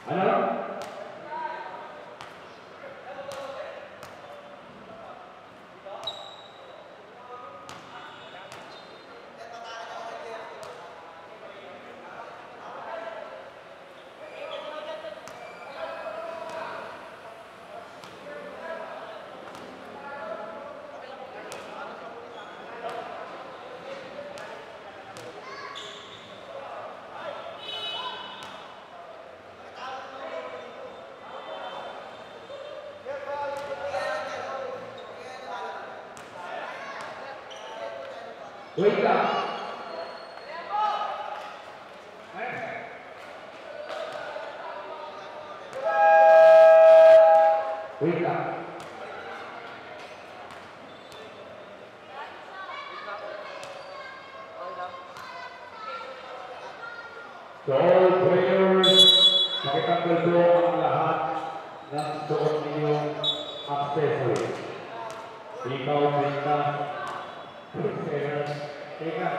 Ano? Wake up. Wake up. So all players, pakitanggal po ang lahat ng suot ninyong accessories. Ikaw, Brenda, Sarah, Teka.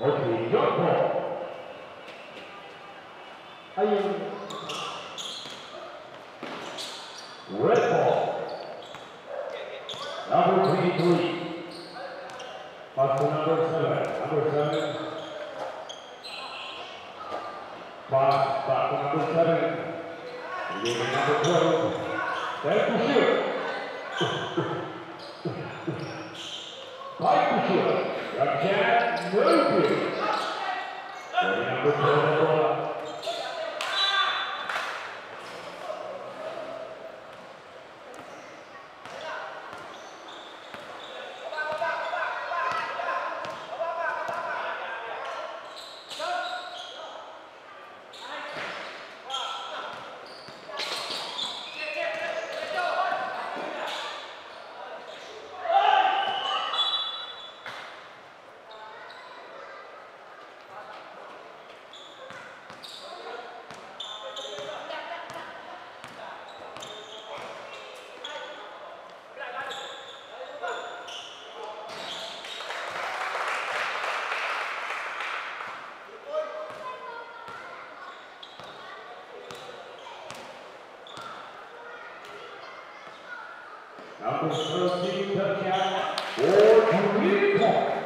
Okay, jump ball. Ayun. Red ball. Number 23. Pass to number 7. Number 7. Pass back to number 7. Leaving number 12. Back to shoot. Back to shoot. Got chance. No good. Number 12. Number 13, touchdown, or 3 points.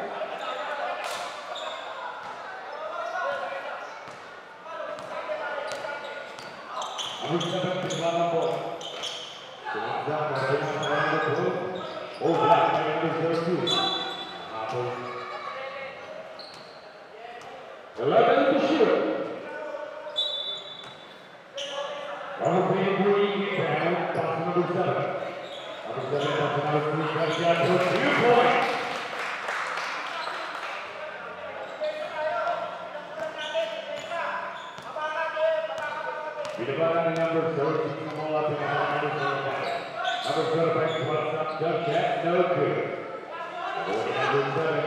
Number 7, Islama Boy. Down by number 2. Over that by number 13. 11 to shoot. Number 23, down, pass number 7. Number 7, number 3, touchdown for 2 points. Dilakukan number 13 bola dengan number 7. Number 7 touchdown, no good. Number 7.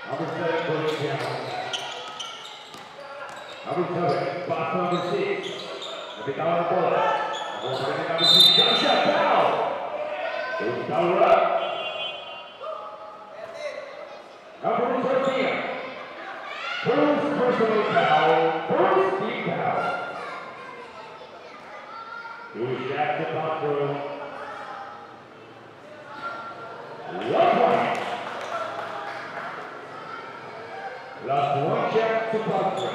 Number 7 goes down. Number 7, pass number 6. Lebih kawan bola. Number 6, touchdown, foul. Terus power up. Number 13. First personal foul, first team foul. Two shots to Buffalo. 1 point. Last 1 shot to Buffalo.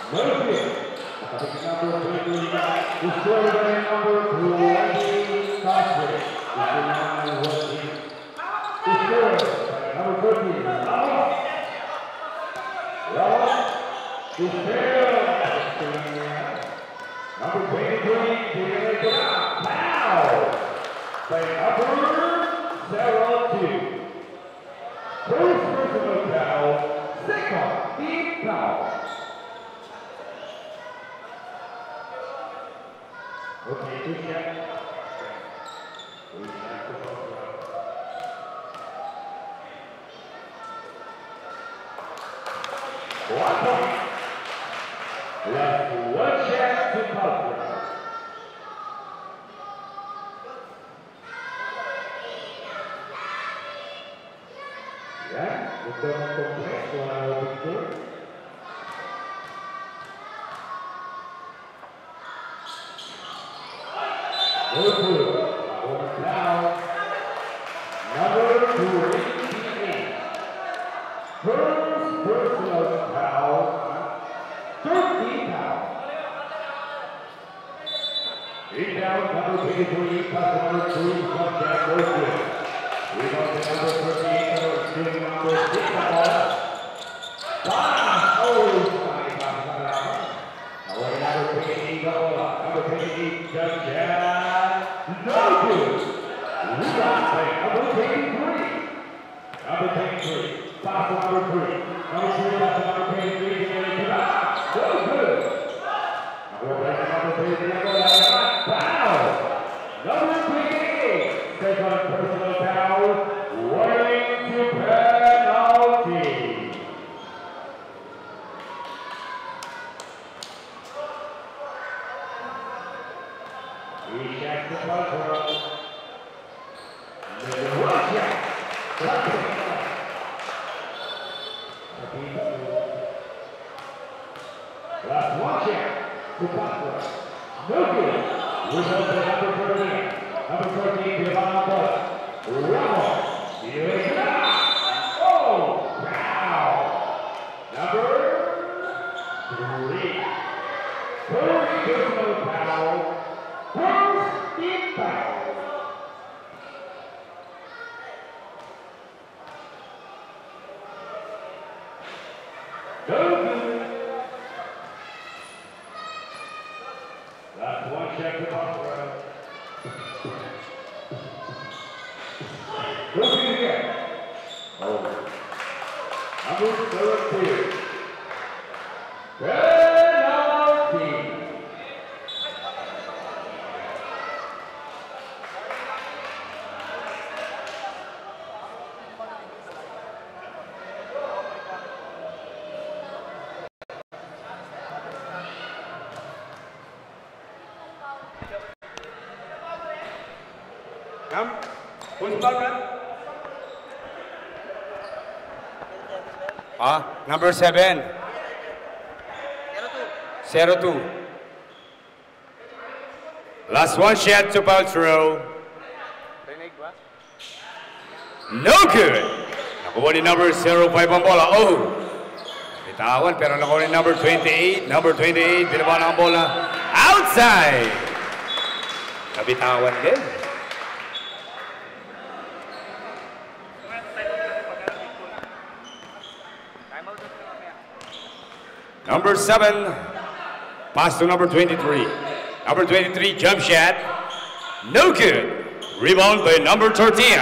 Murphy, number 25, is scored by number 20, Cosby. Is scored by number 13, Lava. Lava is failed. Number 23, foul by number 02. First personal foul, second team foul. Okay, good shot. 1 point. Left 1 chance to Cosgrove. Ya, untuk kompleks suara begitu. Number 28. First personal foul, 13 foul. Rebound number 23, pass number 2, subject goes good. Rebound to number 13, shooting number 6 ball. Pass, oh, somebody pass that out. Now number 28, number 28, subject, no good. Rebound play, number 23. Number 23, pass number 3. Number 3, pass number 23, get it out. So good. Number 23, foul. Number 28, second personal foul, running to penalty. He checks the buzzer. Russia. Last one chance to Cosgrove. No good. Rebound to number 13. Number 13, Devon Ramos. Here it is. Oh, foul. Number 3. First personal foul. First team foul. No good. Last one check to Cosgrove. Look again. Oh. Number 13. Penalty. Number 7. 02. Last one shot to Paltrow. No good. Nakuha ni number 05 ang bola. Oh! Bitawan pero nakuha ni number 28. Number 28, binawa na ang bola. Outside! Nabitawan din. Number 7, pass to number 23. Number 23, jump shot. No good. Rebound by number 13.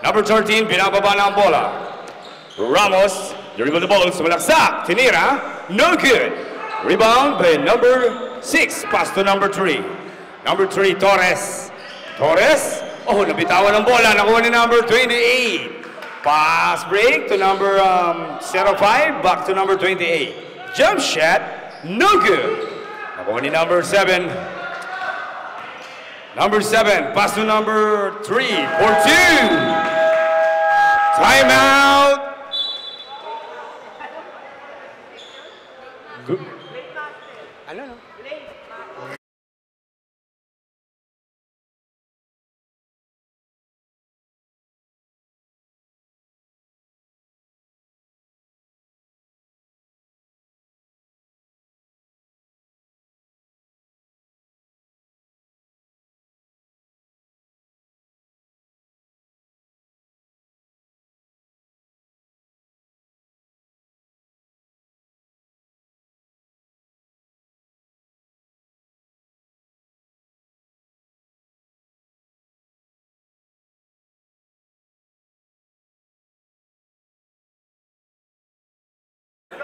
Number 13, binababa na ang bola. Ramos, dribble the ball, sumalaksak. Tinira, no good. Rebound by number 6, pass to number 3. Number 3, Torres. Torres, oh, nabitawan ang bola. Nakuha ni number 28. Pass break to number 05, back to number 28. Jump shot, no good. Nakuha ni number 7. Number 7, pass to number 3 for 2. Timeout. Good. Ano?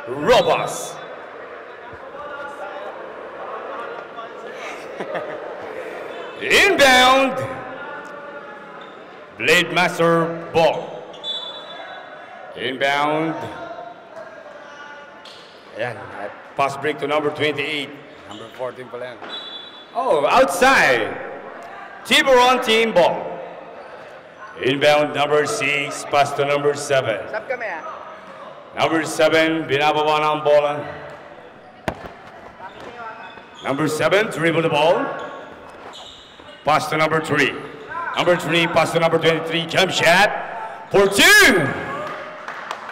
Robas. Inbound. Blade Master ball. Inbound. Ayan, pass break to number 28. Number 14 pala yan. Oh, outside. Tiburon team ball. Inbound number 6, pass to number 7. Sab kami Number 7, binababa na ang bola. Number 7, dribble the ball. Pass to number 3. Number 3, pass to number 23, jump shot for 2.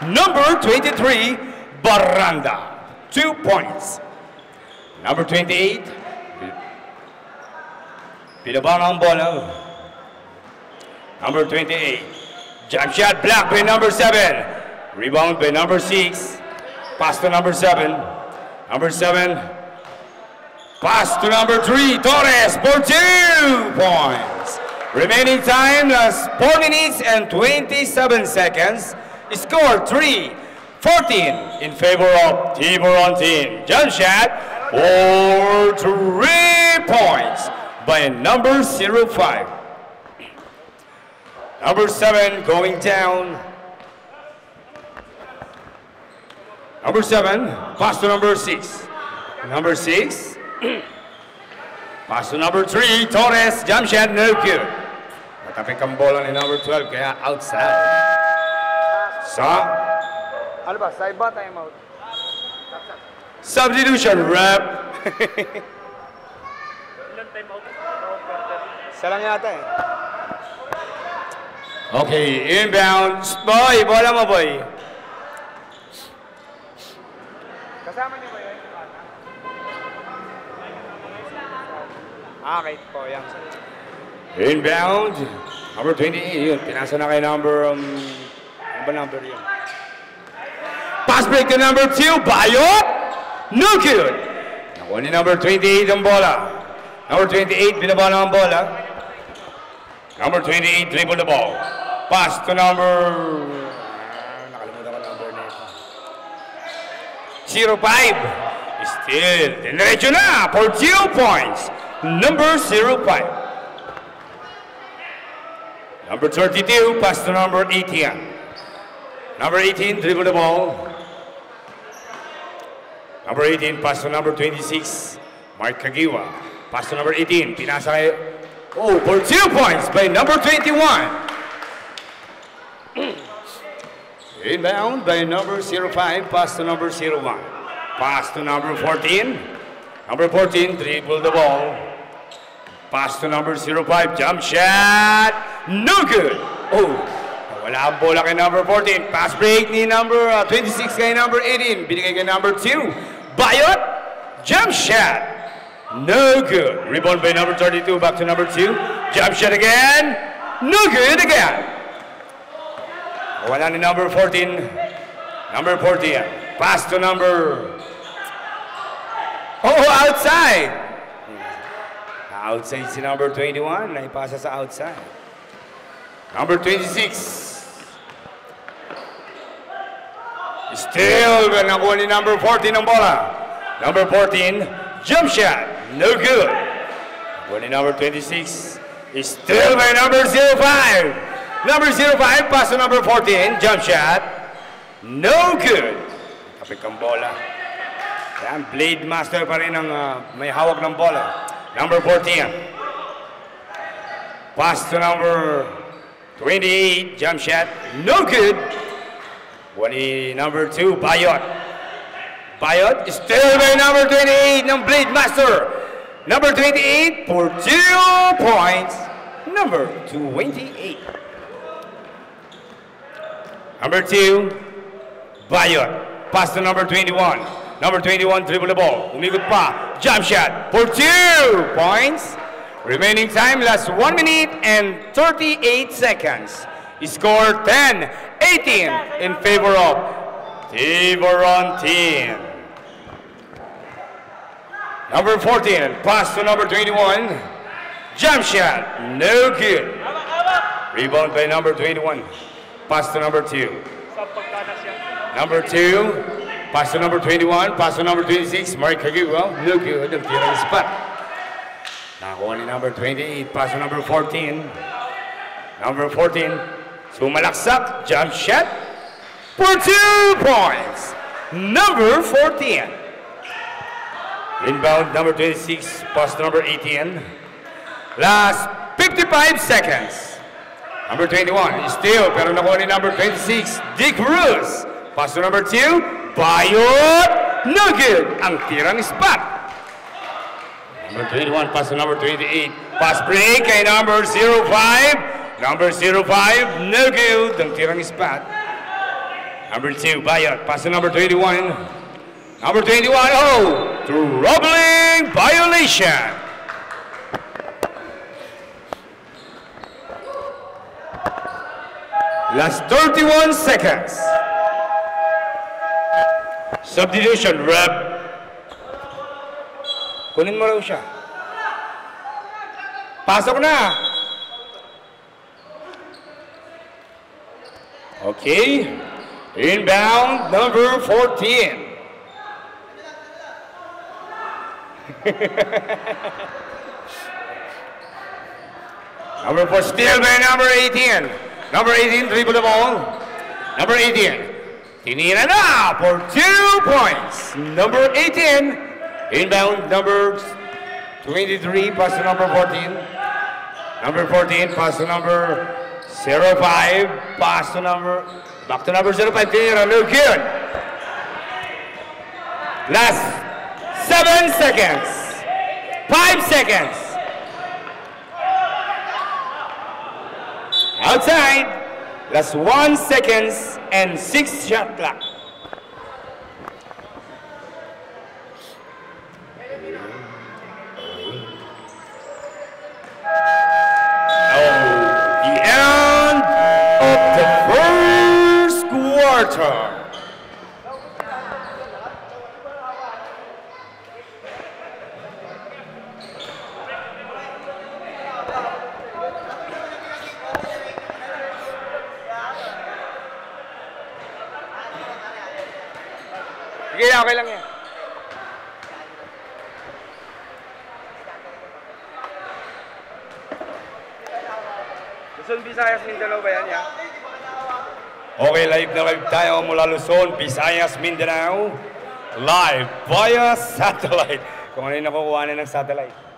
Number 23, Baranda, 2 points. Number 28, binaba na ang bola. Number 28, jump shot blocked by number 7. Rebound by number 6. Pass to number 7. Number 7. Pass to number 3. Torres for 2 points. Remaining time is 4 minutes and 27 seconds. Score 3-14 in favor of Tiburon team. Jump shot for 3 points by number 05. Number 7 going down. Number 7, pass to number 6. Number 6, pass to number 3, Torres, jump shot, no good. Matapik ang bola ni number 12, kaya outside. Ano ba? Side ba? Time out? Substitution, rep. Isa lang yata eh. Okay, inbound. Boy, bola mo, boy. Kasama niyo ba yun? Okay po, yan. Inbound. Number 28, yun. Pinasa na kay number, ano ba number yun? Pass break to number 2, Bayot. No good. Nakuha ni number 28 ang bola. Number 28, binaba na ang bola. Number 28, dribble the ball. Pass to number... nakalimutan ko number na ito. 05. Still, dinerecho na for 2 points. Number 05. Number 32, pass to number 18. Number 18, dribble the ball. Number 18, pass to number 26, Mark Kagiwa. Pass to number 18, pinasa kay... Oh, for 2 points by number 21. Inbound by number 05, pass to number 01. Pass to number 14. Number 14, dribble the ball. Pass to number 05, jump shot. No good. Oh, wala ang bola kay number 14. Pass break ni number 26 kay number 18. Binigay kay number 2. Bayot, jump shot. No good. Rebound by number 32, back to number 2. Jump shot again. No good again. Wala ni number 14. Number 14. Pass to number... Oh, outside. Outside si number 21. Naipasa sa outside. Number 26. Still, nakuha ni number 14 ang bola. Number 14, jump shot. No good. Nakuha ni number 26. Still by number 05. Number 05, pass to number 14, jump shot. No good. Kapit ang bola. Yan, Blade Master pa rin ang may hawak ng bola. Number 14. Pass to number 28, jump shot. No good. Number 2, Bayot. Bayot is still by number 28 ng Blade Master. Number 28 for 2 points. Number 28. Number 2, Bayot. Pass to number 21. Number 21, dribble the ball. Umikot pa. Jump shot for 2 points. Remaining time, last 1 minute and 38 seconds. Score 10-18 in favor of Tiburon team. Number 14, pass to number 21. Jump shot, no good. Rebound by number 21. Pass to number 2. Number 2, pass to number 21, pass to number 26, Mark Kagiwa. No good, ang tirang spot. Nakuha ni number 28, pass to number 14. Number 14, sumalaksak, jump shot for 2 points. Number 14. Inbound, number 26, pass to number 18. Last 55 seconds. Number 21, still, pero nakuha ni number 26, Dick Cruz. Pass to number 2, Bayot. No good. Ang tirang spot. Number 21, pass to number 28. Pass break kay number 05. Number 05, no good. Ang tirang spot. Number 2, Bayot. Pass to number 21. Number 21, oh, troubling violation. Last 31 seconds. Substitution, rep. Kunin mo raw siya. Pasok na. Okay. Inbound, number 14. Number 4, still by number 18. Number 18, dribble the ball. Number 18, tinira na for 2 points. Number 18, inbound, number 23, pass to number 14. Number 14, pass to number 05, pass to number, back to number 05, tinira, no good. Last 7 seconds, 5 seconds. Outside, last 1 seconds and 6 shot clock. Oh, the end of the first quarter. Sige, okay lang yan. Luzon, Visayas, Mindanao ba yan, ya? Okay, live na live tayo mula Luzon, Visayas, Mindanao. Live via satellite. Kung ano yung nakukuha na ng satellite.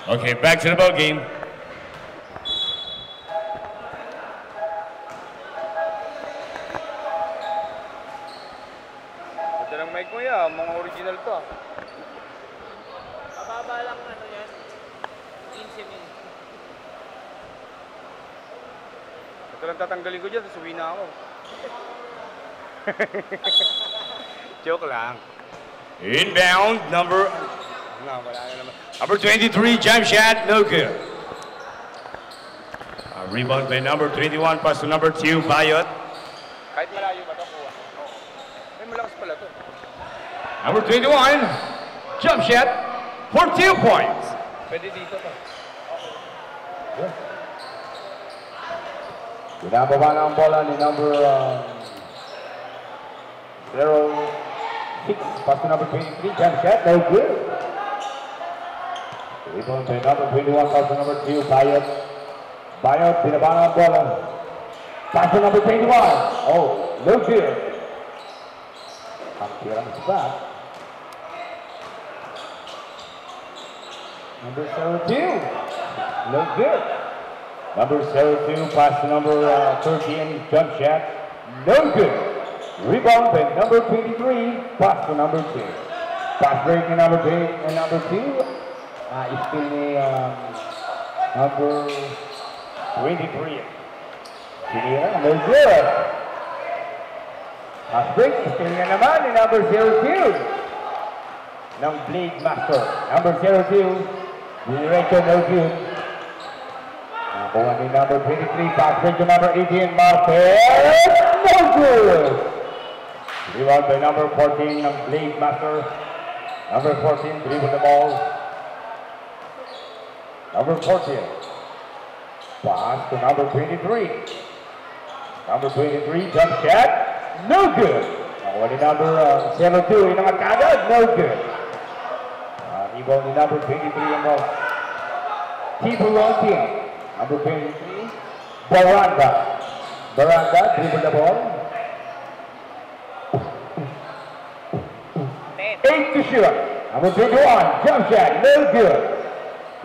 Okay, back to the ball game. Ito lang mic mo yan, mga original to. Mababa lang ano yan. 15 mil. Ito lang tatanggalin ko dyan, tapos uwi na ako. Joke lang. Inbound, number 23, jump shot, no good. Rebound by number 21, pass to number 2, Bayot. Kahit malayo ba ito, kuha. Ay, malakas pala to. Number 21, jump shot for 2 points. Pwede dito to. Binababa na ang bola ni number 06, pass to number 23, jump shot, no good. Rebound by number 21, pass to number 2, Bayot. Bayot, binaba na ang bola. Pass to number 21, oh, no good. Ang tirang spot. Number 02, no good. Number 02, pass to number 13, jump shot, no good. Rebound by number 23, pass to number 2. Pass break ni number 2, still ni number 23. Sinira, no good. Pass break, still na naman ni number 02. Ng Blade Master. Number 02, Direction, no good. Nakuha ni number 23, pass break to number 18, Marquez, no good. Rebound by number 14 ng Blade Master. Number 14, dribble the ball. Number 14. Pass to number 23. Number 23, jump shot. No good. Nakuha ni number 02, inangat kaagad. No good. Rebound ni number 23 ang ball. Keeper on team. Number 23, Baranda. Baranda, dribble the ball. 8 to shoot. Number 21, jump shot, no good.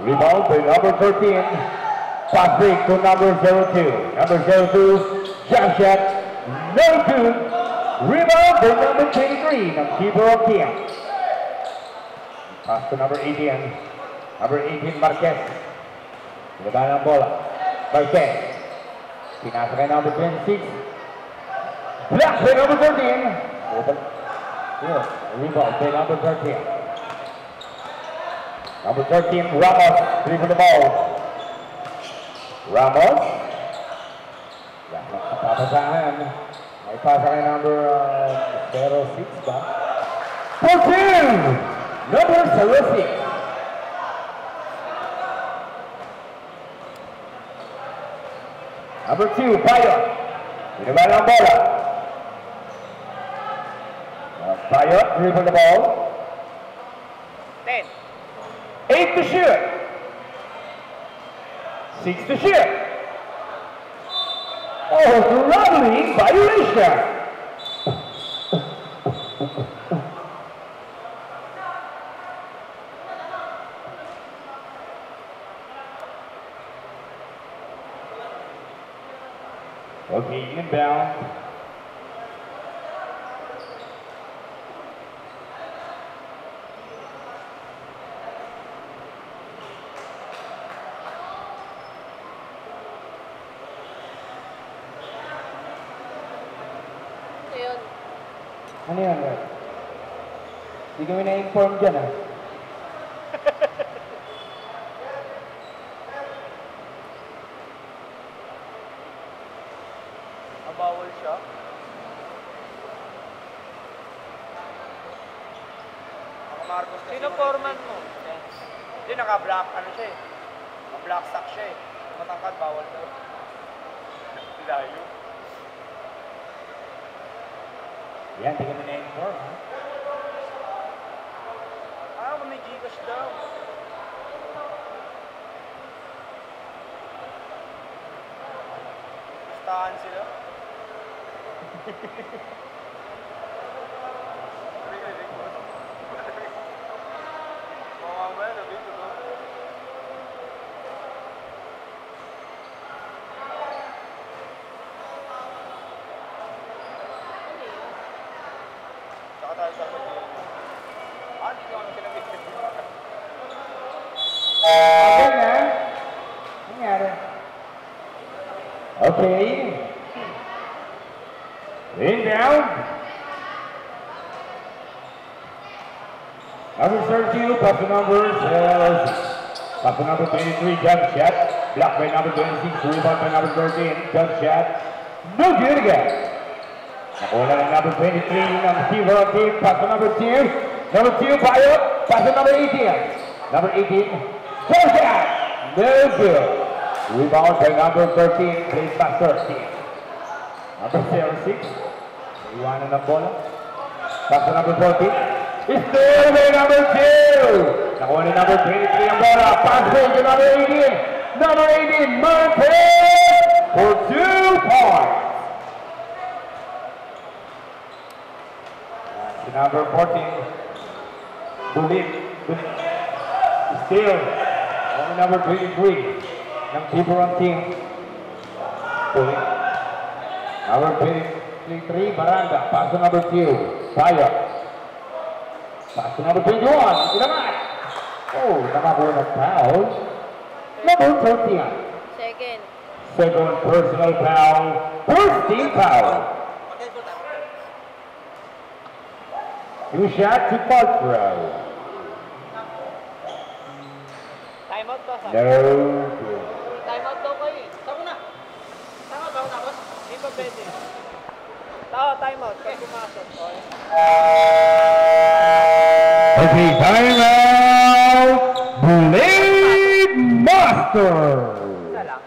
Rebound by number 13. Pass break to number 02. Number 02, jump shot, no good. Rebound by number 23, ng keeper of team. Pass to number 18. Number 18, Marquez. Laban ang bola. Marquez. Pinasa kay number 26. Block by number 13. Rebound by number 13. Number 13, Ramos, dribble the ball. Ramos. Yan, nakapapasahan. May pasa kay number 06 ba? 14! Number 06. Number 2, Bayot. Binaban ang bola. Bayot, dribble the ball. 10. 8 to shoot. 6 to shoot. Oh, traveling violation. Okay, inbound. Ayun. Ano yan, Red? Hindi kami na-inform dyan, ah. Bawal siya. Mga Marcos kasi. Sino foreman mo? Hindi, naka-black, ano siya eh. Naka-black stock siya eh. Matangkad, bawal daw. Layo. Yan, hindi kami na-inform, ha? Ah, may Gcash daw. Listahan sila. Mamaya na dito, no? Okay na? Nangyari? Okay. Inbound. Number 32, pass to number 23, jump shot. Blocked by number 26, rebound by number 13, jump shot. No good again. Nakuha ng number 23 ng Steve team, pass to number 2. Number 2, Bayot, pass to number 18. Number 18, jump shot. No good. Rebound by number 13, plays back 13. Number 06, iwanan ng bola. Pass to number 14. It's still by number 2. Nakuha ni number 23 ang bola. Pass to number 18. Number 18, Martin for 2 points. Si number 14, Bulit. Still on number 23 ng Tiburon team. Bulit. Number 23, Baranda. Pass to number 2, Bayo. Pass to number 21, Ilaman. Oh, nakakuha ng foul. Number 13. Second personal foul. First team foul. New shot to Paltrow. Timeout ba sa? No good. Timeout daw kayo eh. Saan na? Timeout ba ako tapos? Hindi pa pwede. Timeout. Kaya pumasok. Okay, timeout. Blade Master. Isa lang.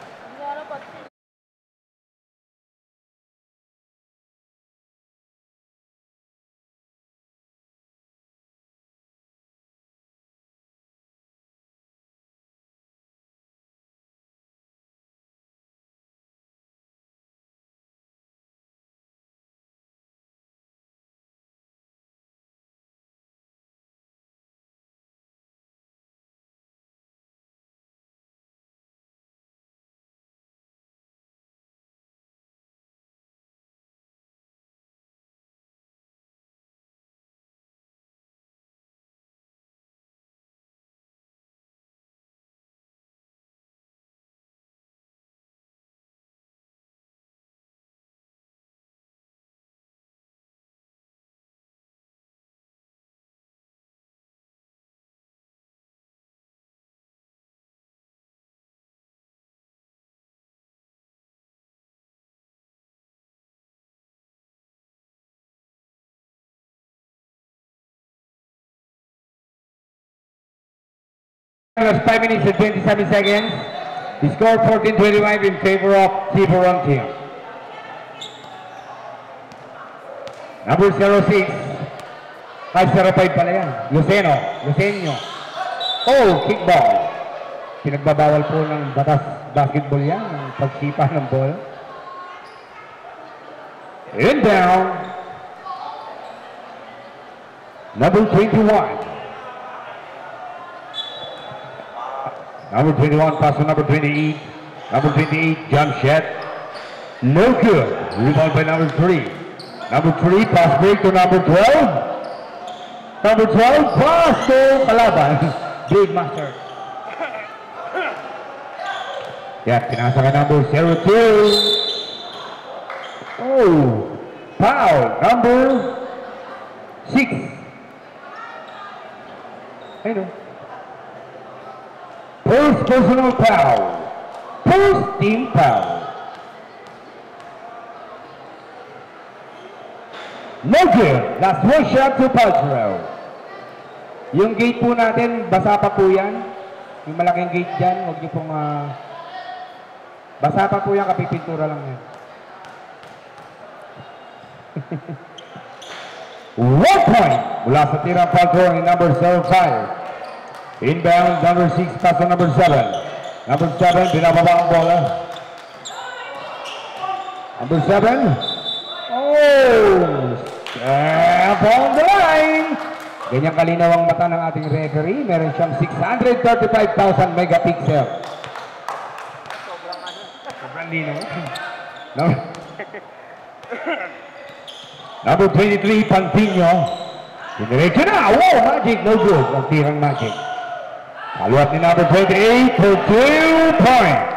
Plus 5 minutes and 27 seconds. The score 14-25 in favor of Tiburon team. Number 06. 5-0-5 pala yan. Lucenio. Oh, kickball. Pinagbabawal po ng batas basketball yan, ng pagsipa ng bola. Inbound. Number 21. Number 21, pass to number 28. Number 28, jump shot. No good. Rebound by number 3. Number 3, pass break to number 12. Number 12, pass to Kalaban. Big Master. Yeah, pinasa ka number 02. Oh, foul. Number 6. Ayun. First personal foul. First team foul. No good. Last one shot to Paltrow. Yung gate po natin, basa pa po yan. Yung malaking gate dyan, huwag niyo pong basa pa po yan, kapipintura lang yan. 1 point mula sa tirang Paltrow ni number 05. Inbound, number 6, pass to number 7. Number 7, binababa ang bola. Number 7. Oh! Step on the line! Ganyang kalinaw ang mata ng ating referee. Meron siyang 635,000 megapixel. Sobrang linaw. Number 23, Pantino. Diretso na. Wow, Magic. No good. Ang tirang Magic. Follow-up ni number 28 for 2 points.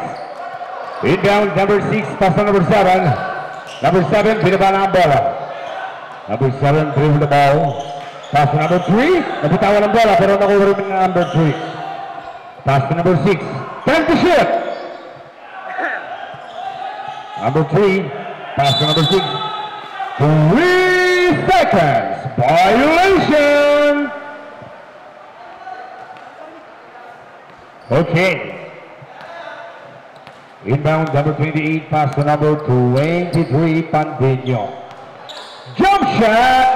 Inbound, number 6, pass on number 7. Number 7, binaba na ang bola. Number 7, dribble the ball. Pass to number 3. Nabitawan ang bola, pero nakuha rin na number 3. Pass to number 6. Time to shoot. Number 3, pass to number 6. 3 seconds. Violation. Okay. Inbound, number 28, pass to number 23, Pandino. Jump shot,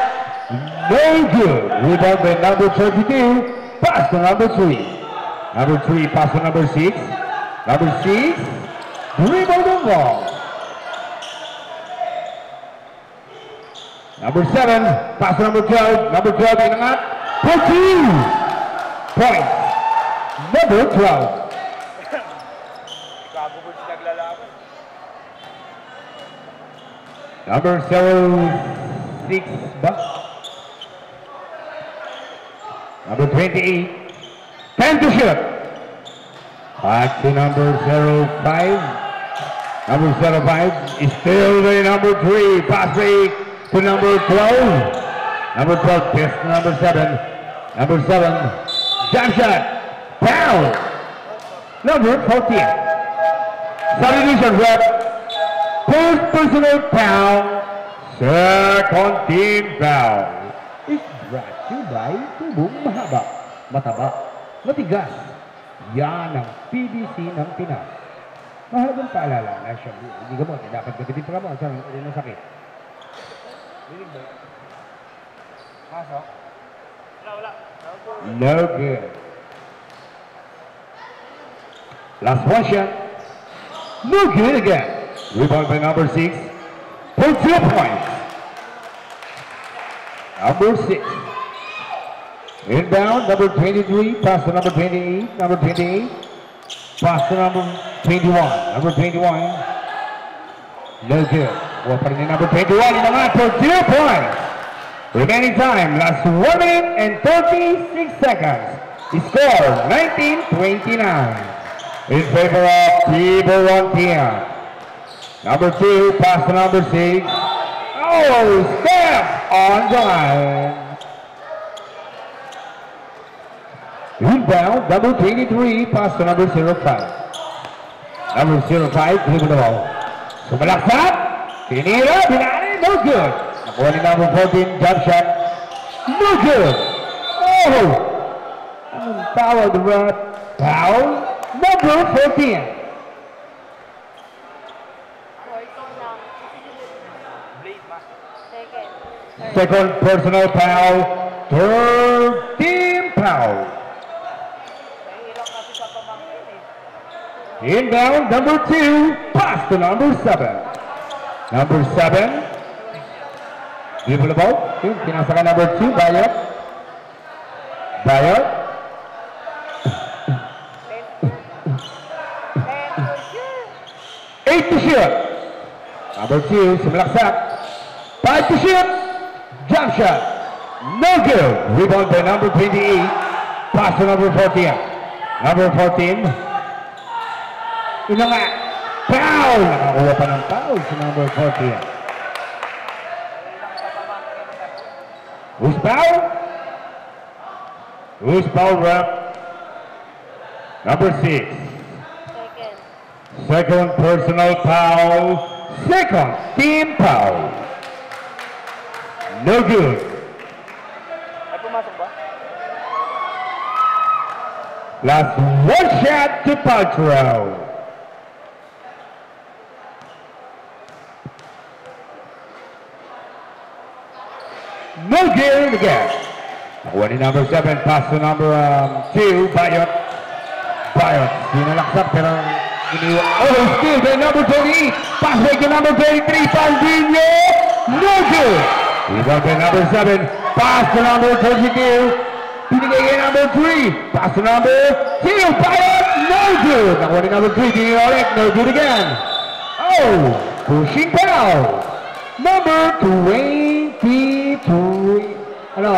no good. Rebound by number 32, pass to number 3. Number 3, pass to number 6. Number 6, rebound the ball. Number 7, pass to number 12. Number 12, inangat, 14 points. Number 12. Number 6 ba? Number 28. Time to shoot. Back to number 05. Number 05 is still the number 3. Pass fake to number 12. Number 12 test number 7. Number 7. Jump shot. Foul. Number 14. Substitution rep. First personal foul. Second team foul. Is brought to you by tubong mahaba, mataba, matigas. Yan ang PVC ng Pinas. Mahalagang paalala na siya. Hindi gamot. Dapat gamitin pa gamot. Saan ang sakit? Dinig ba? Pasok? Wala. No good. Last one shot. No good again. Rebound by number 6 for 2 points. Number 6. Inbound, number 23, pass to number 28, number 28, pass to number 21, number 21. No good. Well, put in number 21 in the line for 2 points. Remaining time, last 1 minute and 36 seconds. The score, 19-29. In favor of Tibo Rontian. Number 2, pass to number 6. Oh, step on the line. Inbound, number 23, pass to number 05. Number 05, dribble the ball. Sumalaksak. Tinira, binali, no good. Nakuha ni number 14, jump shot. No good. Oh! Foul the run. Foul, number 14. Second personal foul, third team foul. Inbound, number 2, pass to number 7. Number 7, dribble the ball. Pinasa ka number 2, Bayot. Bayot. 8 to shoot. Number 2, sumalaksak. 5 to shoot. Jump shot. No good. Rebound by number 28. Pass to number 14. Number 14. Ina nga. Foul. Nakakuha pa ng foul si number 14. Who's foul? Who's foul, rep? Number 6. Second personal foul. Second team foul. No good. Ay, pumasok ba? Last one shot to Paltrow. No good again. Nakuha ni number 7, pass to number 2, Bayot. Bayot, sinalaksak pero iniwa. Oh, still by number 28. Pass back to number 33, Pandino. No good. Rebound by number 7, pass to number 32. Pinigay kay number 3, pass to number 2, Bayot. No good. Nakuha ni number 3, Diniolet. No good again. Oh, pushing foul. Number 23. Ano?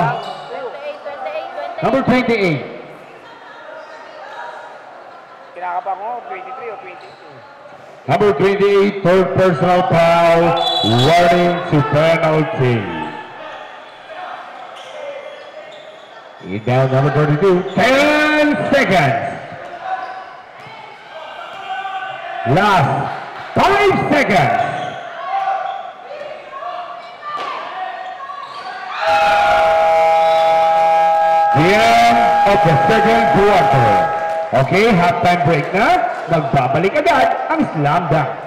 Number 28. Kinakapa ko, 23 o 22. Number 28, third personal foul, warning to penalty. Down number 32, 10 seconds. Last 5 seconds. The end of the second quarter. Okay, halftime break na. Magbabalik agad ang Slam Dunk.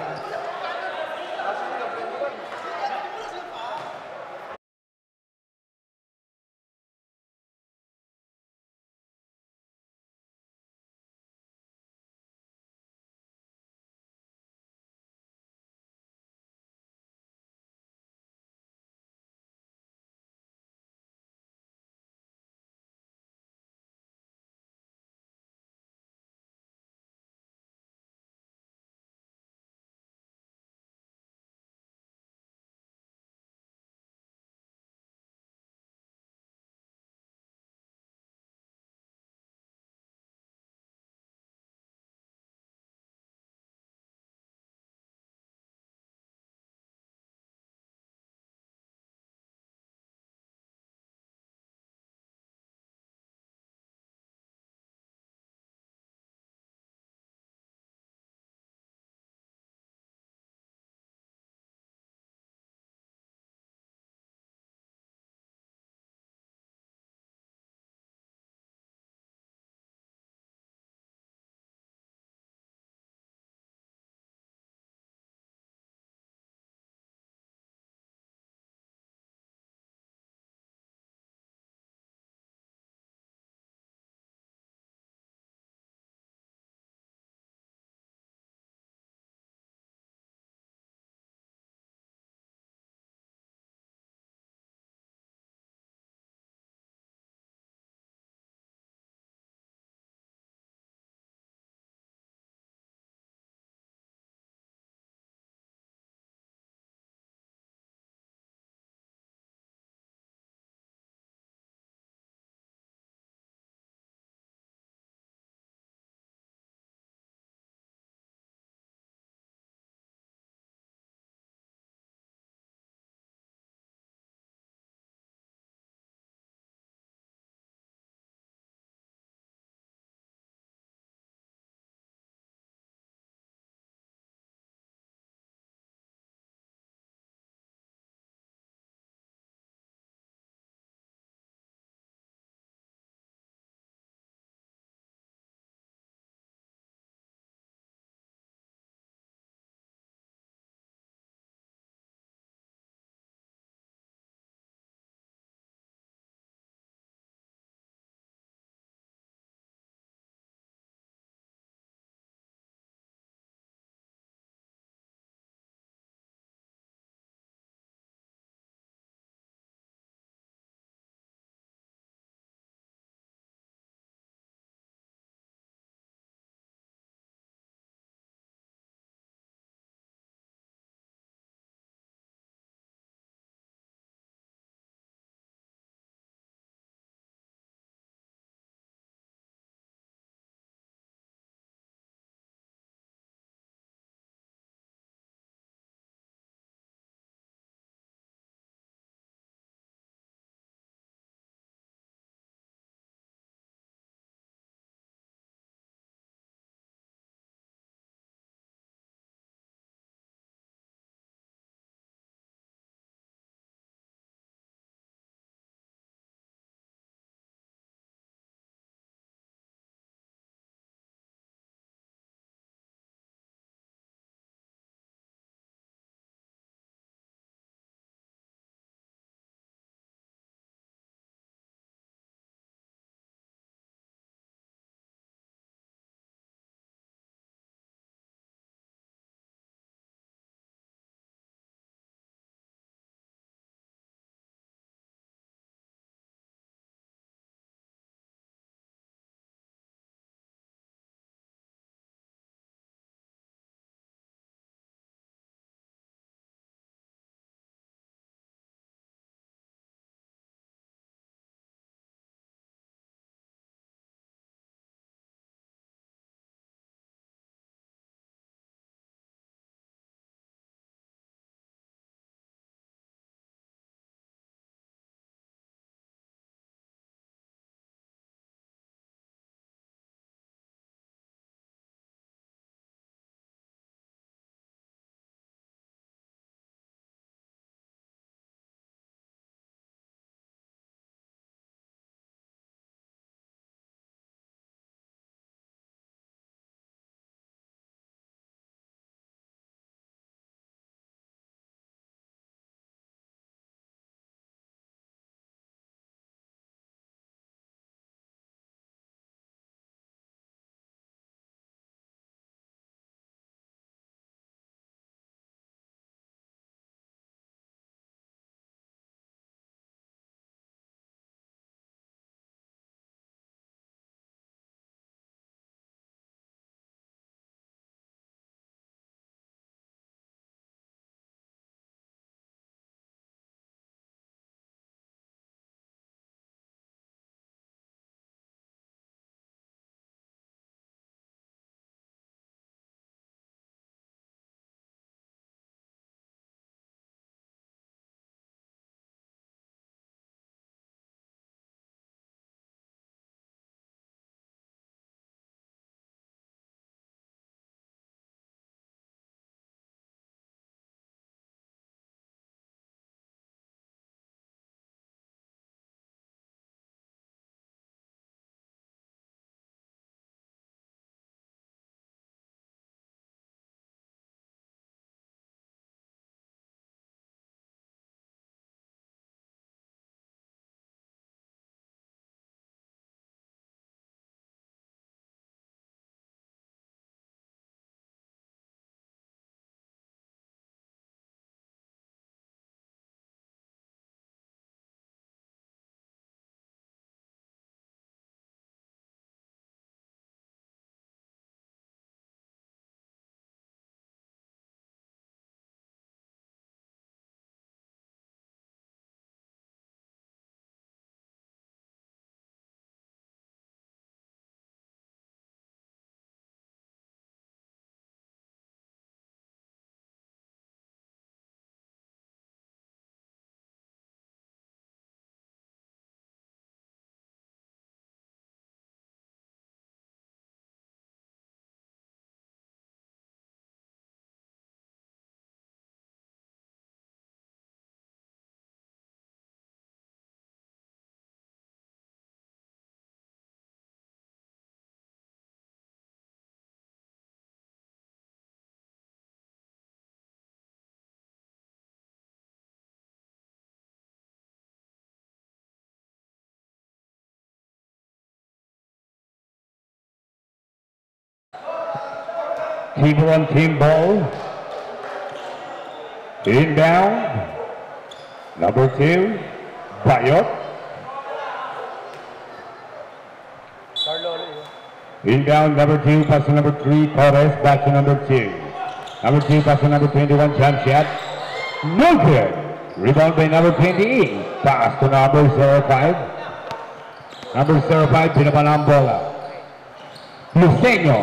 team ball. Inbound. Number 2, Bayot. Inbound, number 2, pass to number 3, Torres, back to number 2. Number 2, pass to number 21, jump shot. No good. Rebound by number 28. Pass to number 05. Number 05, pinapalang bola. Luceño.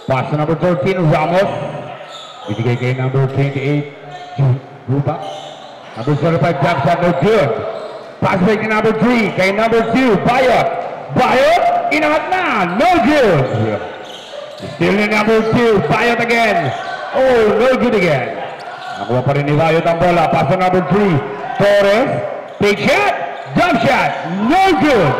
Pass to number 13, Ramos. Ibigay kay number 28, Ruba. Number 05, jump shot, no good. Pass back to number 3, kay number 2, Bayot. Bayot, inangat na, no good. Still in number 2, Bayot again. Oh, no good again. Nakuha pa rin ni Bayot ang bola. Pass to number 3, Torres. Take shot, jump shot, no good.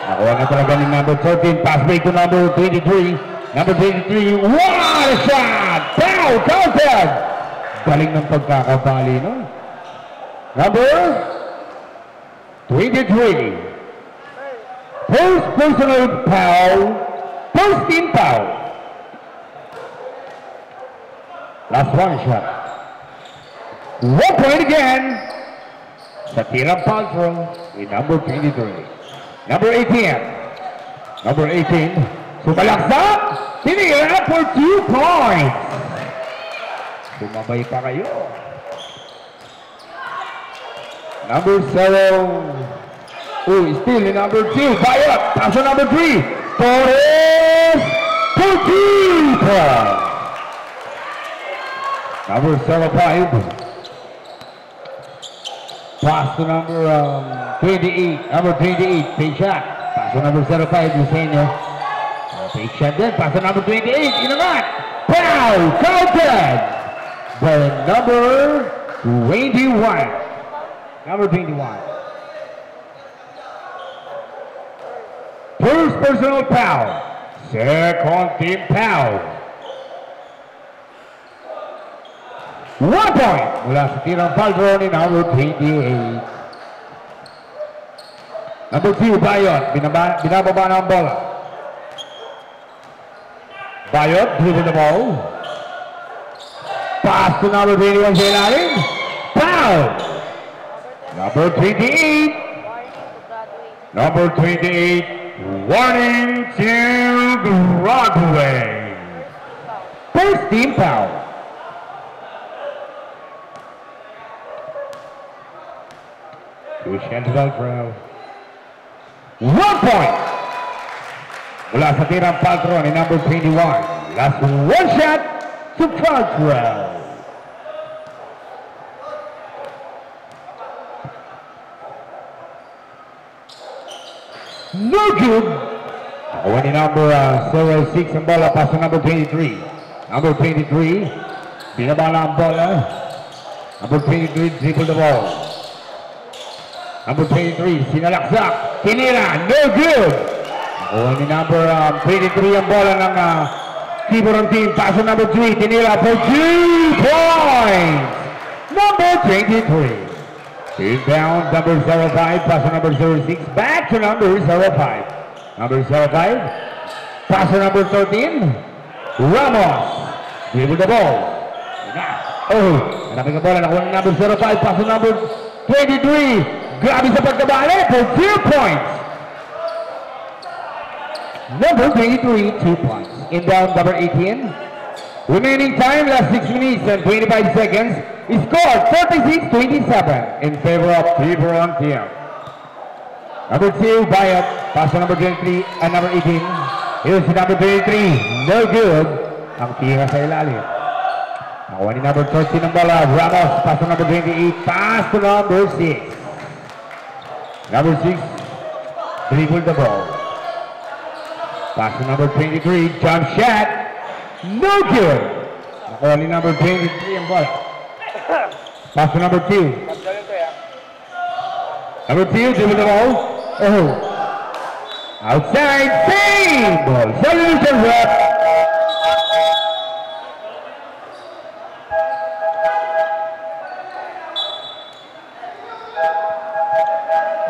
Nakuha na talaga ni number 13, pass back to number 23. Number 23, what a shot! Pow! Counted! Galing ng pagkakabali, no? Number 23. First personal foul. First team foul. Last one shot. 1 point again. Sa tirang foul throw with number 23. Number 18. Number 18. Sumalaksak. Tinira for 2 points. Sumabay pa kayo. Number 7. Oh, still in number 2. Bayot. Pass to number 3. Torres. For 2 points. Number 75. Pass to number 28. Number 28. Pay shot. Pass to number 05. Luceño. Pay shot din. Pass to number 28. Inangat. Pow! Counted. The number 21. Number 21. First personal foul. Second team foul. 1 point mula sa tirang foul draw ni number 28. Number 2, Bayot. Binababa na ang bola. Bayot, dribble the ball. Pass to number 21 sa ilalim. Foul! Number 28. Number 28. Warning to Broadway. First team foul. Christian Velcro. 1 point. Mula sa tirang foul throw ni number 21. Last one shot to Velcro. No good. Nakuha ni number 06 ang bola. Pass to number 23. Number 23. Binabala ang bola. Number 23 dribble the ball. Number 23, sinalaksak, tinira, no good. Nakuha ni number 23 ang bola ng keeper ng team. Pass to number 3, tinira for 2 points. Number 23. Inbound, number 05, pass to number 06, back to number 05. Number 05, pass to number 13, Ramos. Dribble the ball. Oh, hanapin ang bola, nakuha ni number 05, pass to number 23. Grabe sa pagkabali for 2 points. Number 23, 2 points. Inbound, number 18. Remaining time, last 6 minutes and 25 seconds. Score 36-27 in favor of Tiburon team. Number 2, Bayot. Pass to number 23 and number 18. Here's si number 23. No good. Ang tira sa ilalim. Nakuha ni number 13 ng bola. Ramos. Pass to number 28. Pass to number 6. Number 6. Dribble the ball. Pass to number 23. Jump shot. No good. Nakuha ni number 23 ang bola. Pass to number 2. Number 2, dribble the ball. Oh. Outside, save ball. Solution rep.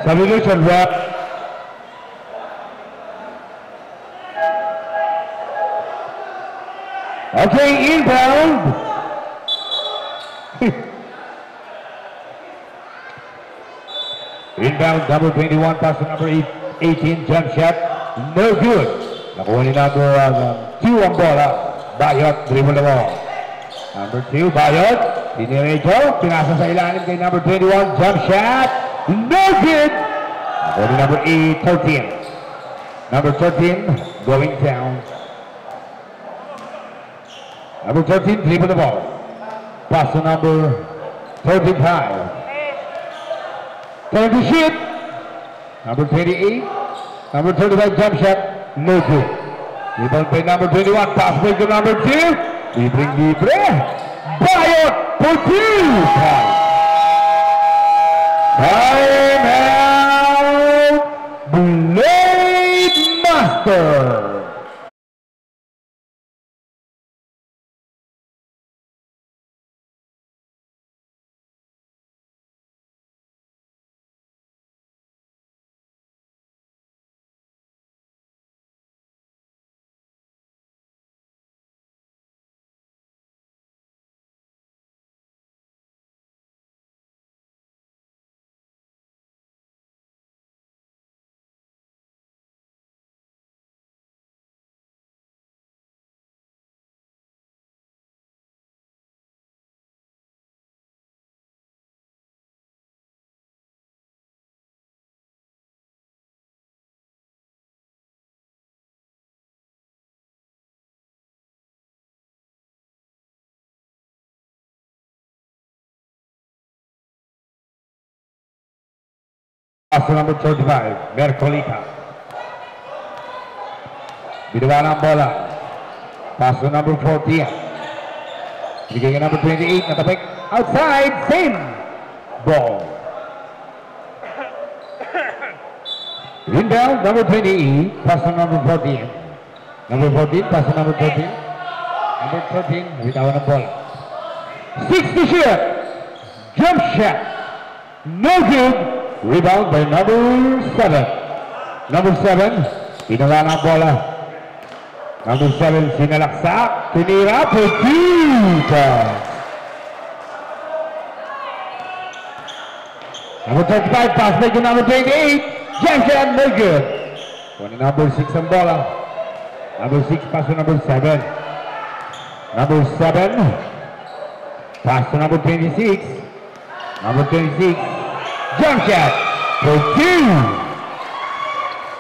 Substitution rep. Okay, inbound. Inbound, number 21, pass to number 18, jump shot, no good. Nakuha ni number 2 ang bola. Bayot, dribble the ball. Number 2, Bayot, dinirecho, pinasa sa ilalim kay number 21, jump shot, no good. Nakuha ni number 13. Number 13, going down. Number 13, dribble the ball. Pass to number 35. Trying to shoot. Number 28. Number 35, jump shot. No good. Rebound by number 21. Pass break to number 2. Libre. Bayot for 2. Time out. Blade Master. Pass to number 35, Mercolita. Binawa ng bola. Pass to number 14. Bigay ka number 28, natapik. Outside, same. Ball. Inbound, number 28, pass to number 14. Number 14, pass to number 13. Number 13, binawa ng bola. 60 shot. Jump shot. No good. Rebound by number 7. Number 7, pinala ng bola. Number 7, sinalaksak, tinira for 2. Number 35, pass back to number 28. Jump shot, no good. Number 6 ang bola. Number 6, pass to number 7. Number 7, pass to number 26. Number 26. Jump shot for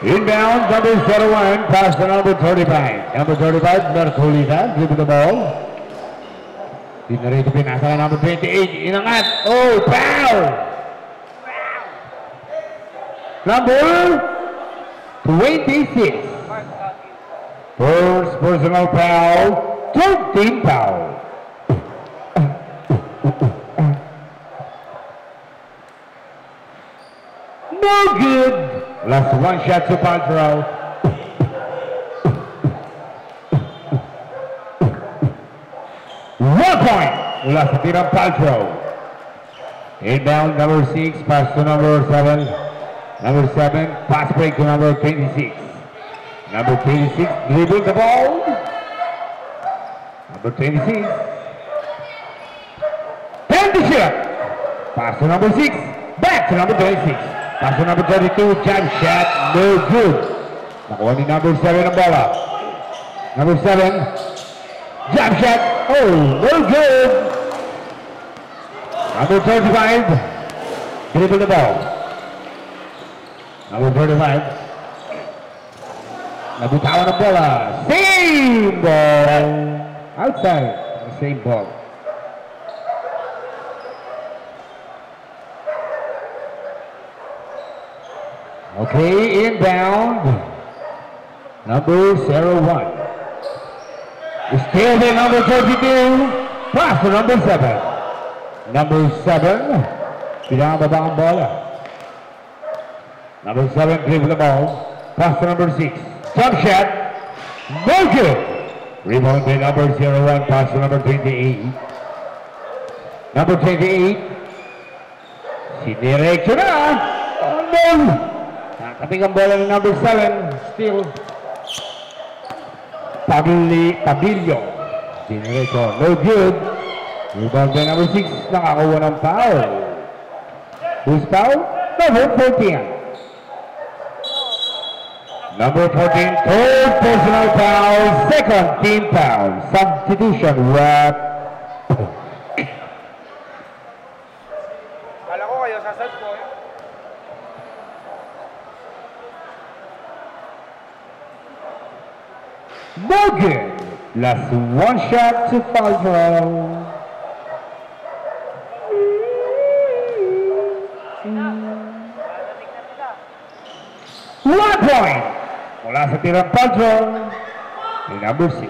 2. Inbound, number 01, pass to number 35. Number 35, Mercolita, dribble the ball. Di na rito pinasa ka number 28. Inangat. Oh, foul! Number 26. First personal foul, 13 foul. No good. Last one shot to Paltrow. One point. Last tirang Paltrow. Inbound, number 6, pass to number 7. Number 7, pass break to number 26. Number 26, dribble the ball. Number 26. 10 shot. Pass to number 6. Back to number 26. Pass to number 32, jump shot, no good. Nakuha ni number 7 ang bola. Number 7, jump shot, oh, no good. Number 35, dribble the ball. Number 35, nabutawan ang bola. Same ball. Outside, the same ball. Okay, inbound, number 01. Still the number 32, pass to number 7. Number 7, pinababa ang bola. Number 7, dribble the ball, pass to number 6. Jump shot, no good. Rebound by number 01, pass to number 28. Number 28, sinirecho na. Oh no! Nakapig ang bola ng number 7, still Pabilio. Generator, no good. Rebound by number 6, nakakuha ng foul. Who's foul? Number 14. Number 14, third personal foul, second team foul. Substitution, wrap. Kala ko kayo sa set ko. No good. Last one shot to foul draw. 1 point. Mula sa tirang foul draw. Number 6.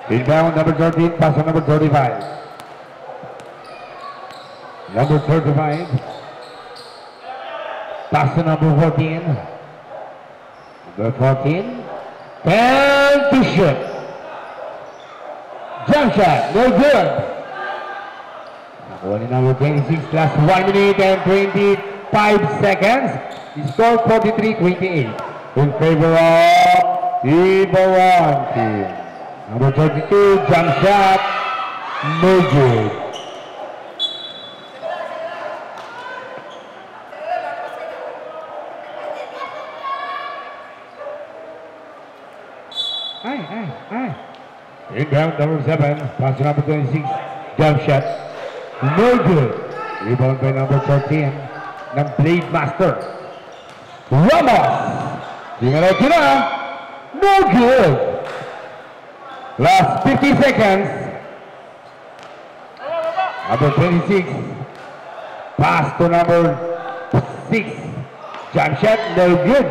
Inbound number 13, pass on number 35. Number 35. Pass to number 14. Number 14. And to shoot. Jump shot, no good. Nakuha ni number 26, last 1 minute and 25 seconds. The score 43-28 in favor of Ibawan team. Number 32, jump shot, no good. Inbound number 7, pass to number 26, jump shot, no good. Rebound by number 14, ng Blade Master. Ramos! Dingaretso na, no good. Last 50 seconds. Number 26, pass to number 6, jump shot, no good.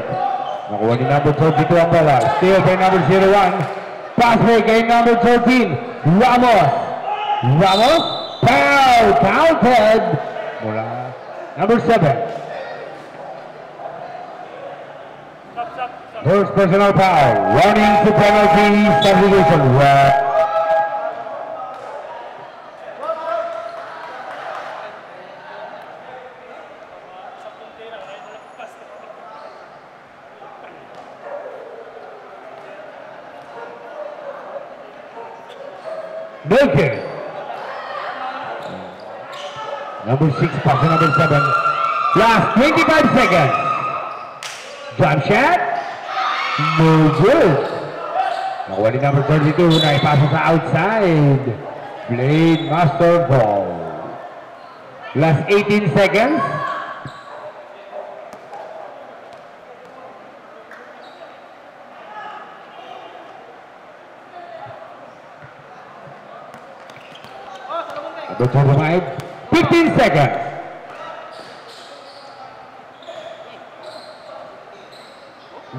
Nakuha ni number 32 ang bola. Steal by number 01. Pass break kay number 13, Ramos. Ramos, foul, counted. Mula number 7. First personal foul, running to penalty, substitution. Milken. Number 6, pass to number 7. Last 25 seconds. Jump shot. No good. Nakuha ni number 32 na ipasa sa outside. Blade Master ball. Last 18 seconds. Number 25, 15 seconds.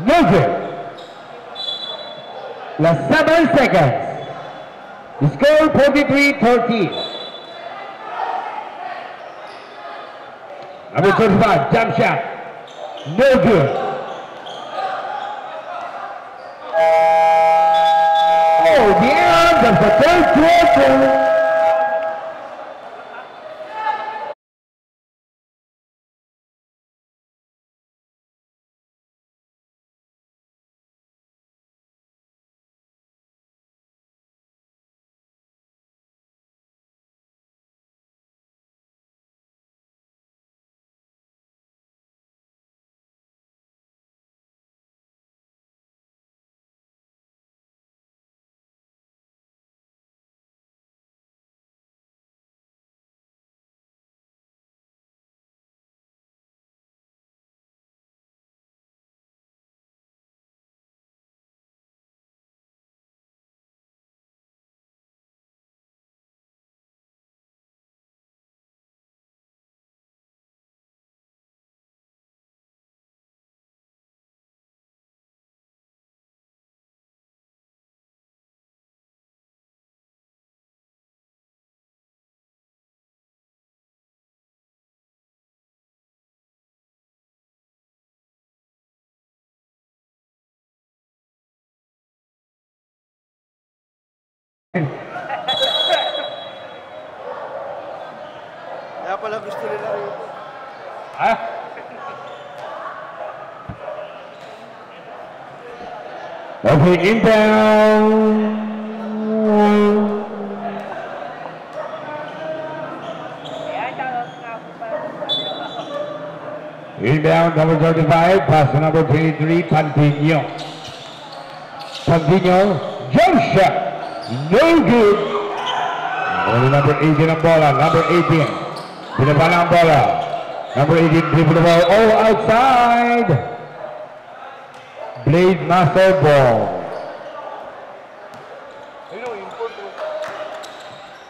No good. Last 7 seconds. The score 43-13. Number 35, jump shot. No good. Oh, the end of the third quarter. Kaya pala gusto nila rito. Ha? Okay, inbound. Inbound, number 35, pass to number 23, Pantino. Pantino, jump shot, no good. Only number 18 ang bola, number 18. Binaba na ang bola. Number 18, dribble the ball, all outside. Blade Master ball.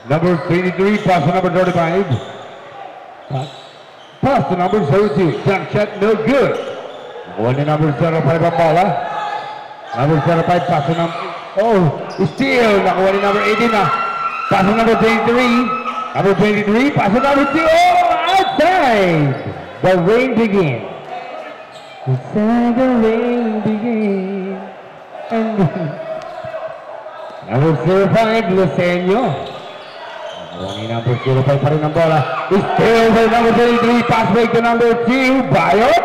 Number 23, pass to number 35. Pass to number 32, jump shot, no good. Only number 05 ang bola. Number 05, pass to number, steal. Nakuha ni number 18 na. Pass to number 23. Number 23, pass to number 2. Outside. The rain begins. Inside the rain begins. And number 05, Lucenio. Nakuha ni number 05 pa rin ang bola. Steal by number 23. Pass break to number 2. Bayot.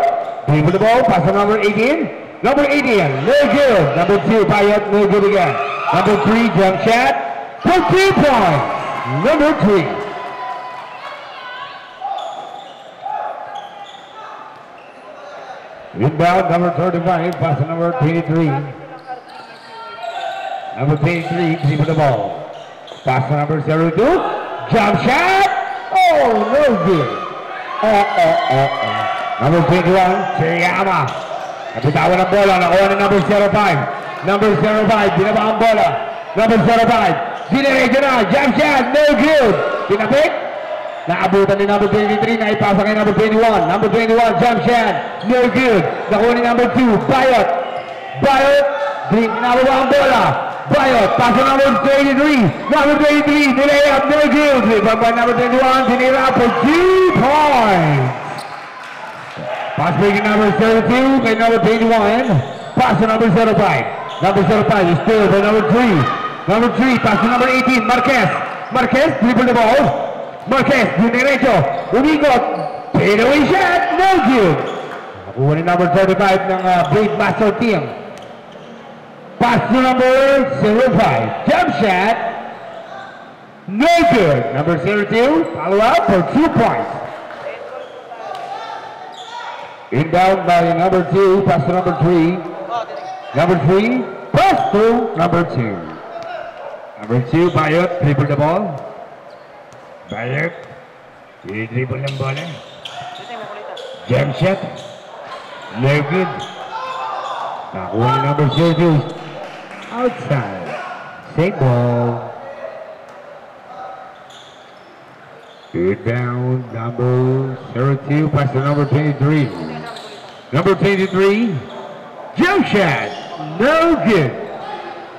Dribble the ball. Pass to number 18. Number 18, no good. Number 2, Bayot, no good again. Number 3, jump shot for 3 points. Number 3. Inbound, number 35, pass to number 23. Number 23, dribble the ball. Pass to number 02, jump shot. Oh, no good. Number 21, Chiyama. Napitawan ang bola, nakuha ni number 05. Number 05, binaba ang bola. Number 05, diniretso na, jump shot, no good. Pinapik, naabutan ni number 23, naipasa kay number 21. Number 21, jump shot, no good. Nakuha ni number 2, Bayot. Bayot, binababa ang bola. Bayot, pass to number 23. Number 23, delay up, no good. Rebound by number 21, dinira for 2 points. Pass breaking number 32 by number 21. Pass to number 05. Number 05 is still by number 3. Number 3, pass to number 18, Marquez. Marquez, dribble the ball. Marquez, dinerecho. Umikot. Fade away shot, no good. Nakuha ni number 35 ng Blade Master team. Pass to number 05. Jump shot. No good. Number 02, follow up for 2 points. Inbound by number 2, pass to number 3. Number 3, pass to number 2. Number 2, Bayot, dribble the ball. Bayot, dribble ng bola. Jump shot. No good. Nakuha ni number 02. Outside. Same ball. Inbound, number 02, pass to number 23. Number 23, jump shot, no good.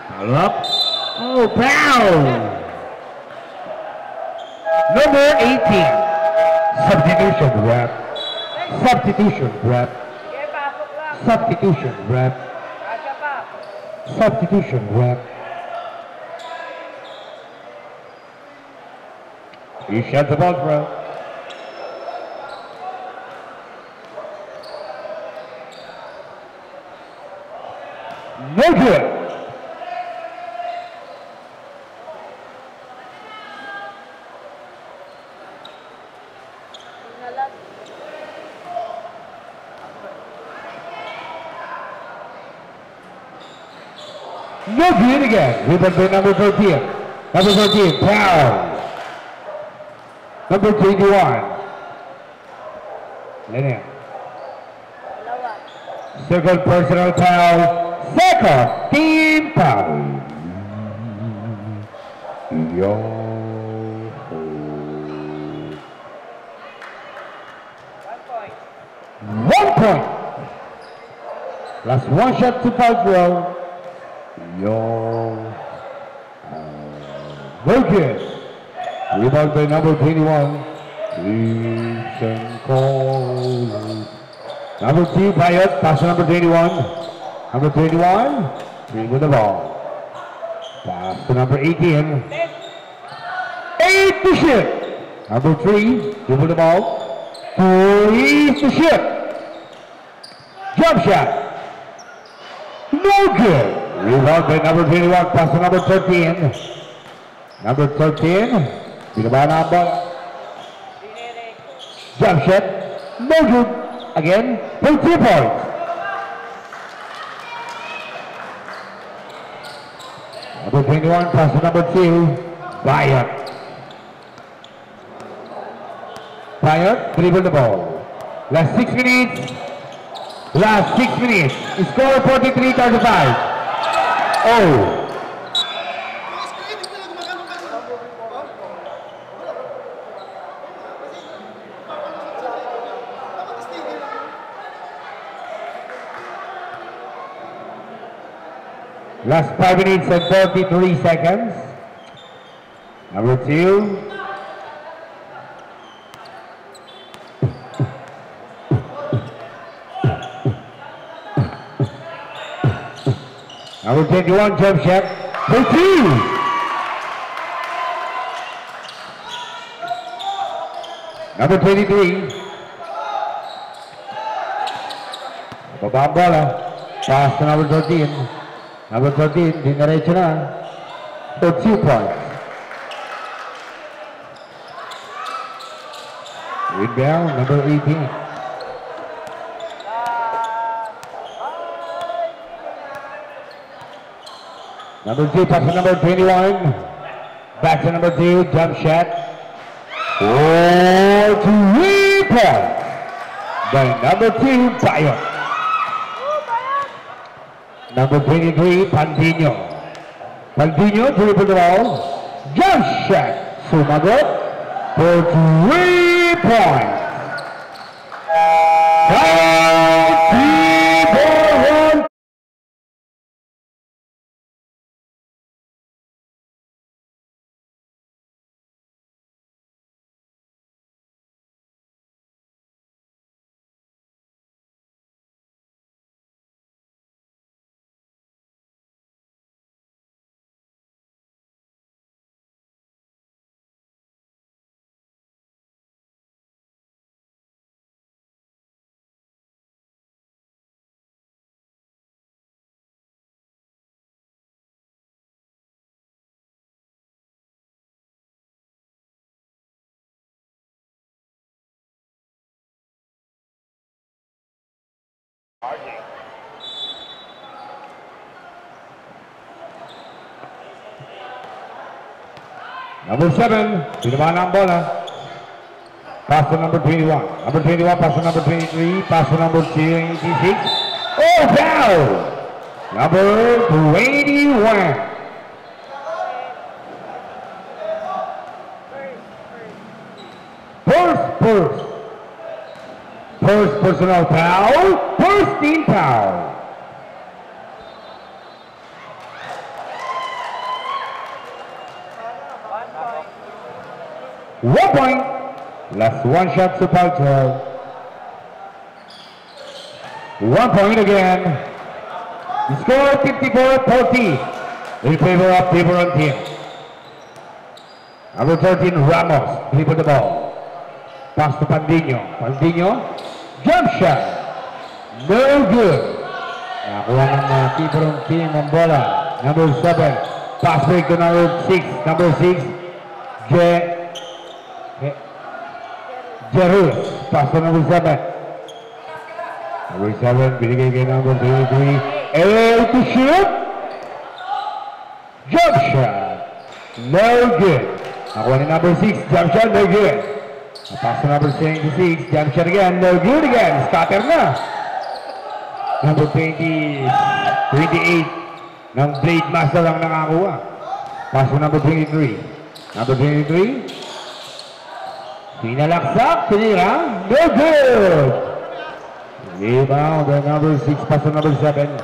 Foul up, foul. Number 18, substitution rep. Substitution rep. Substitution rep. Substitution rep. He shot the ball throw. No good. No good again. Rebound by number 13. Number 13, foul. Number 21. Linear. Second personal foul. Second team foul. Yo. 1 point. Plus 1 shot to foul throw. Yo. No good. Rebound by number 21. Number 2, Bayot, pass to number 21. Number 21, dribble the ball. Pass to number 18. 8 to shoot. Number 3, dribble the ball. 3 to shoot. Jump shot. No good. Rebound by number 21, pass to number 13. Number 13, binaba na ang ball. Jump shot, no good. Again, for 2 points. Number 21, pass to number 2, Bayot. Bayot, dribble the ball. Last 6 minutes. Last 6 minutes. Score 43-35. Oh. Last 5 minutes and 33 seconds. Number 2. Number 21, jump shot. For 2. Number 23. Baba ang bola. Pass to number 13. Number 13, dinaretso na. For 2 points. Rebound, number 18. Number 2, pass to number 21. Back to number 2, jump shot. For 3 points. By number 2, Bayot. Number 23, Pandino. Pandino, dribble the ball. Jump shot. Sumagot for 3 points. Number 7, pinabaan ang bola. Pass to number 21. Number 21, pass to number 23. Pass to number 26. Oh, foul! Number 21. First personal foul. First team foul. One point. Last one shot to Paltrow. 1 point again. The score 54-40 in favor of Tiburon team. Number 13, Ramos, dribble the ball. Pass to Pandino. Pandino, jump shot. No good. Nakuha ng Tiburon team ang bola. Number 7, pass break to number 6. Number 6, Jerus, pass to number 7. Number 7, binigay kay number 23. Able to shoot. Jump shot. No good. Nakuha ni number 6. Jump shot, no good. Pass to number 26. Jump shot again. No good again. Scatter na. Number 28. Ng Blade Master lang nakakuha. Pass to number 23. Number 23. Pinalaksak, tinira, no good! Rebound, the number 6, pass to number 7.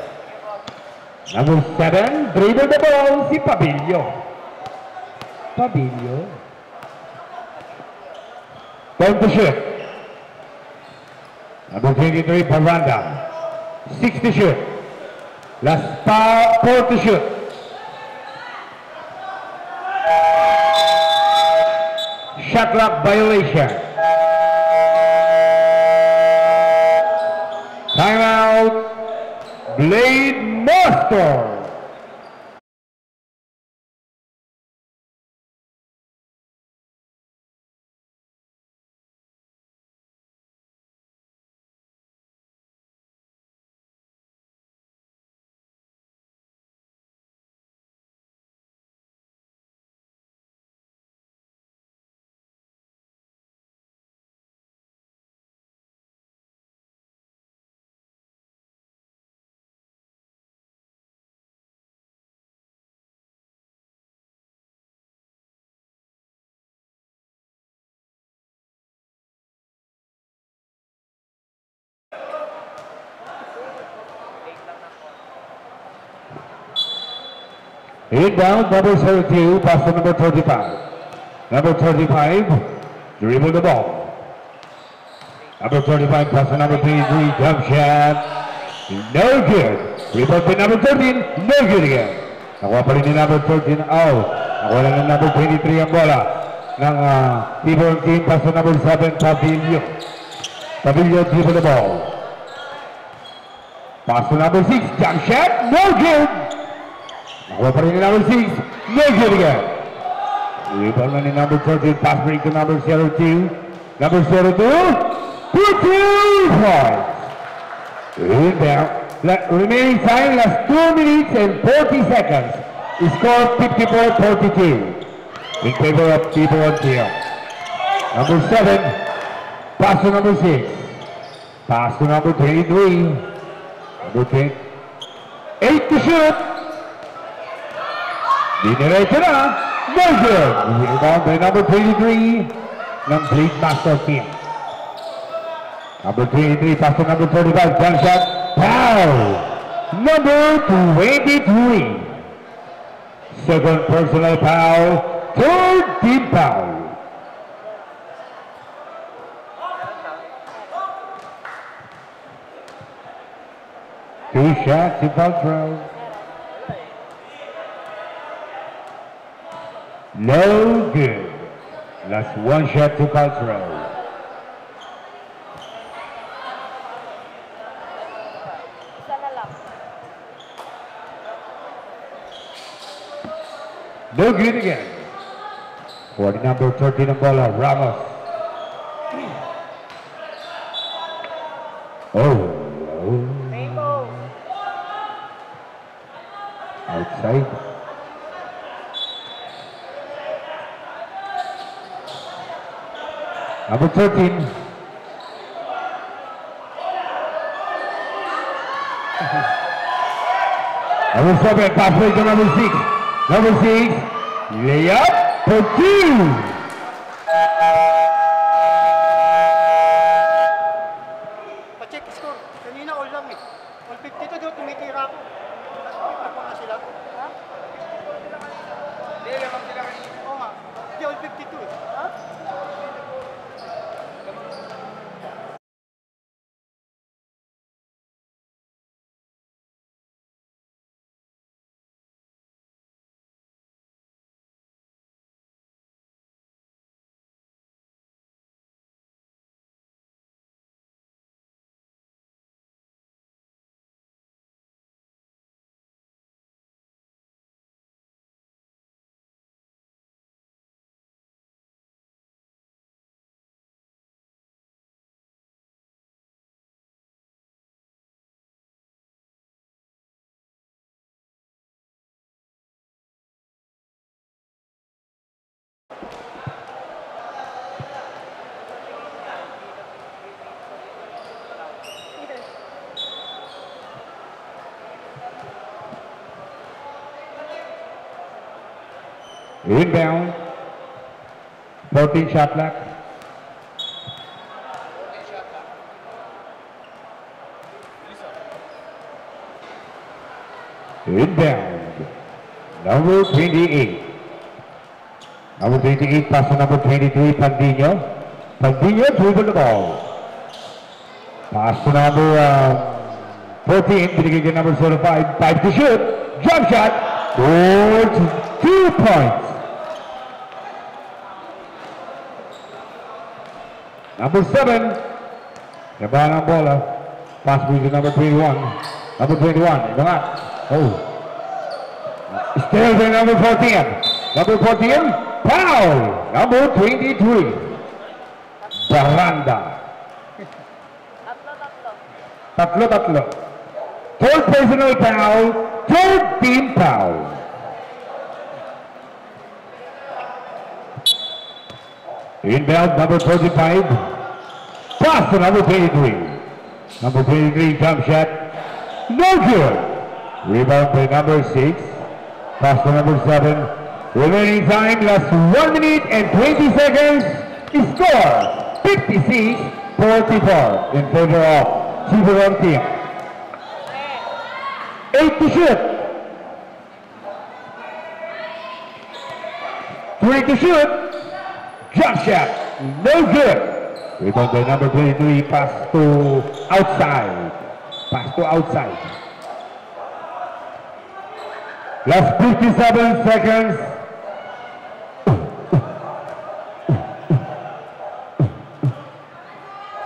Number 7, dribble the ball, si Pabilio. Pabilio. Time to shoot. Number 23, Paranda. 6 to shoot. Last 4 to shoot. Shot clock violation. Timeout. Blade Master. Inbound, number 32, pass to number 35. Number 35, dribble the ball. Number 35, pass to number 23, jump shot. No good. Rebound by number 13, no good again. Nakuha pa rin ni number 13 out. Nakuha lang ng number 23 ang bola ng T-Bone team, pass to number 7, Pavilion. Pavilion, dribble the ball. Pass to number 6, jump shot, no good. Nakuha pa rin ni number 6, no good again. Rebound na ni number 13, pass break to number 02. Number 02, 2 points. Inbound. Remaining time, last 2 minutes and 40 seconds. Score 54-42 in favor of T-Bone team. Number 7, pass to number 6. Pass to number 23. Number 8 to shoot. Diniretso na. No good. Rebound by number 23 ng Blade Master team. Number 23, pass to number 45. Jump shot. Foul. Number 23. Second personal foul. Third team foul. Two shots in foul throw. No good. Last one shot to foul throw. No good again. For the number 13 ang bola, Ramos. Oh. Outside. Number 13. Number 7, pass to number 6. Number 6, layup for 2. Pa-check score. Kanina all lang eh. All 52 doon, tumitira ako. Ako na sila. Ha? Hindi, lamang sila kanina. Oo nga. Hindi, all 52 eh. Ha? Inbound. 14 shot clock. Inbound. Number 28. Number 28 pass to number 23, Pandino. Pandino dribble the ball. Pass to number 14, binigay kay number 05, 5 to shoot. Jump shot. Good. 2 points. Number 7, yabahan ang bola. Pass to number 21. Number 21, ito nga. Oh. Still by number 14. Number 14, foul. Number 23, Baranda. Tatlo. Third personal foul, third team foul. Inbound, number 45. Pass to number 23. Number 23, jump shot. No good. Rebound by number 6. Pass to number 7. Remaining time, last 1 minute and 20 seconds. Score 56-44 in favor of T-Bone team. 8 to shoot. 3 to shoot. Jump shot. No good. Rebound by number 23. Pass to outside. Pass to outside. Last 57 seconds.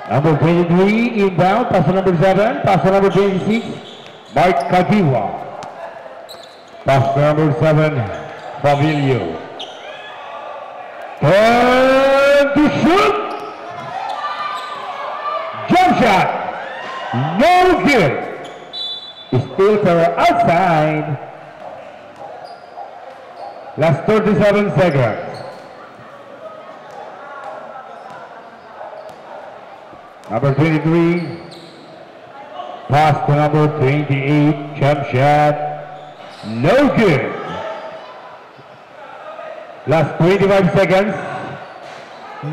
Number 23 inbound. Pass to number 7. Pass to number 26. Mark Kagiwa. Pass to number 7. Fabio. Turn to shoot. Jump shot. No good. Still to outside. Last 37 seconds. Number 23. Pass to number 28. Jump shot. No good. Last 25 seconds.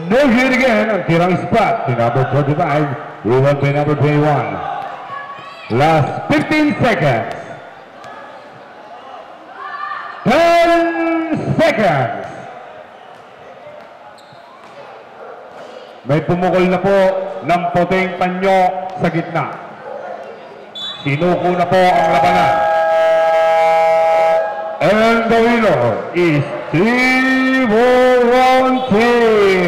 No good again. Ang tirang spot to number 45. Rebound by number 21. Last 15 seconds. 10 seconds. May pumukol na po ng puting panyo sa gitna. Sinuko na po ang labanan. And the winner is Team Volunteer.